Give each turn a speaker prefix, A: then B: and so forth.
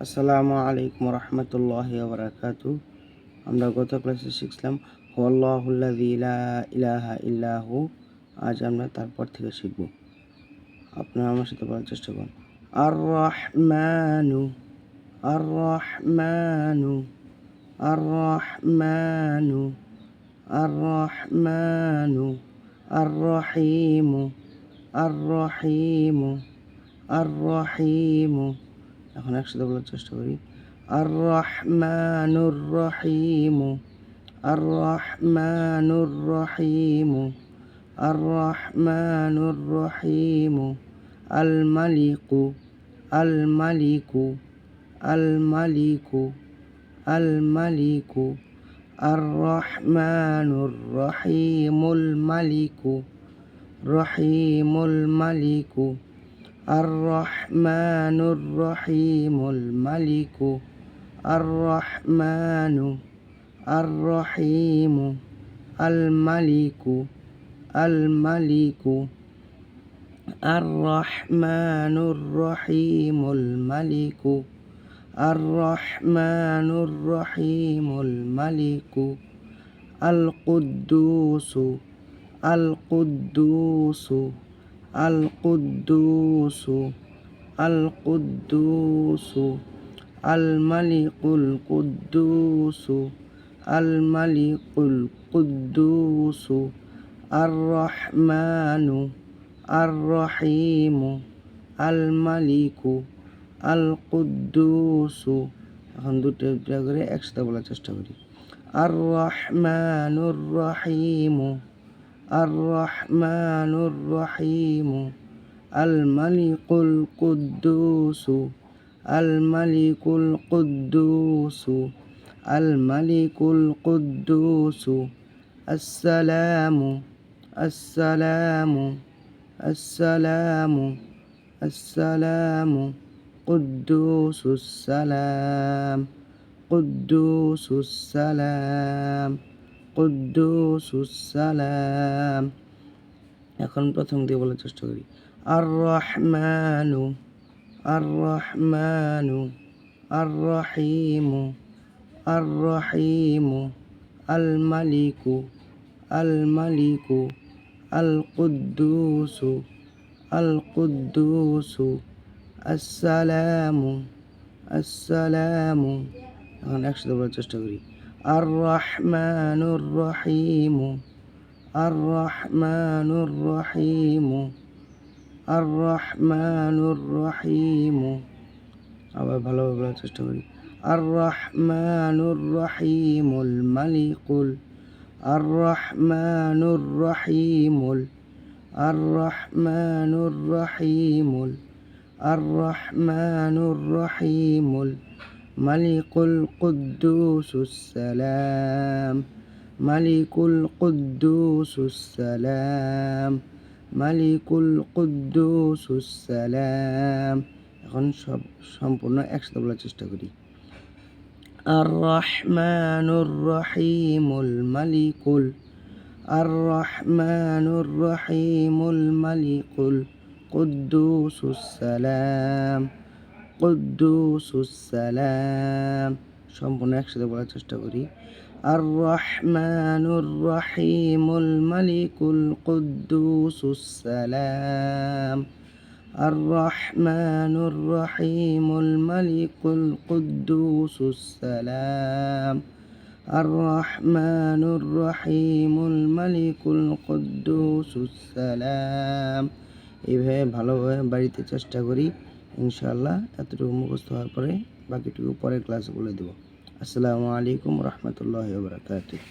A: আসসালামু আলাইকুম রহমতুল্লাহি ওয়া বারাকাতুহু। আমরা গত ক্লাসে শিখলাম হুয়াল্লাহুল্লাযী লা ইলাহা ইল্লাহু। আজ আমরা তারপর থেকে শিখব। আপনারা আমার সাথে বলার চেষ্টা করুন। আর রহমানু, আর রহমানু, আর রহমানু, আর রহমানু, আর রহিমু, আর রহিমু, আর রহিমু। এখন একসাথে বলার চেষ্টা করি। আর রহমানুর রহিমু, আর রহমানুর রহিমু, আর রহমানুর রহিমু। আল মালিকু, আল মালিকু, আল মালিকু, আল মালিকু। আর রহমানুর রহিমুল মালিকু, রহিমুল মালিকু। আর রহমানুর রহিমুল মালিকু। আর রহমানু, আর রহিমু, আল মালিকু, আল মালিকু। আর রহমানুর রহিমুল মালিকু, আর রহমানুর রহিমুল মালিকু। আল কুদ্দুসু, আল কুদ্দুসু, আল কুদ্দুসু, আল কুদ্দুসু। আল মালিকুল কুদ্দুসু, আল মালিকুল কুদ্দুসু। আর রহমানু, আর রহিমু, আল মালিকু, আল কুদ্দুসু। এখন দুটো করে একসাথে বলার চেষ্টা করি। আর রহমানুর রহিমু, আর রহমানুর রহিমু। আল মালিকুল কুদ্দুসু, আল মালিকুল কুদ্দুসু, আল মালিকুল কুদ্দুসু। আসসালামু, আসসালামু, আসসালামু, আসসালামু। কুদ্দুসুস সালাম, কুদ্দুসুস সালাম, কুদ্দুসুস সালাম। এখন প্রথম দিয়ে বলার চেষ্টা করি। আর রহমানু, আর রহমানু, আর রহিমু, আর রহিমু। আল মালিকু, আল মালিকু, আল কুদ্দুসু, আল কুদ্দুসু। আসসালামু, আসসালামু। এখন একসাথে বলার চেষ্টা করি। আর রহমানুর রহিমু, আর রহমানুর রহিমু, আর রহমানুর রহিমু। আবার ভালোভাবে বলার চেষ্টা করি। আর রহমানুর রহিমুল মালিকুল, আর রহমানুর রহিমুল, আর রহমানুর রহিমুল, আর রহমানুর রহিমুল। মালিকুল কুদ্দুসুস সালাম, মালিকুল কুদ্দুসুস সালাম, মালিকুল কুদ্দুসুস সালাম। এখন সম্পূর্ণ একসাথে বলার চেষ্টা করি। আর রহমানুর রহিমুল মালিকুল, আর রহমানুর রহিমুল মালিকুল কুদ্দুসুস সালাম, কুদ্দুসুস সালাম। সম্পূর্ণ একসাথে বলার চেষ্টা করি। আর রহমানুর রহিমুল মালিকুল কুদ্দুসুস সালাম, আর রহমানুর রহিমুল মালিকুল কুদ্দুসুস সালাম, আর রহমানুর রহিমুল মালিকুল কুদ্দুসুস সালাম। এইভাবে ভালোভাবে বাড়িতে চেষ্টা করি। ইনশাআল্লাহ এতটুকু মুখস্থ হওয়ার পরে বাকিটুকু পরের ক্লাসে বলে দেব। আসসালামু আলাইকুম রহমতুল্লাহি ওয়া বারাকাতুহু।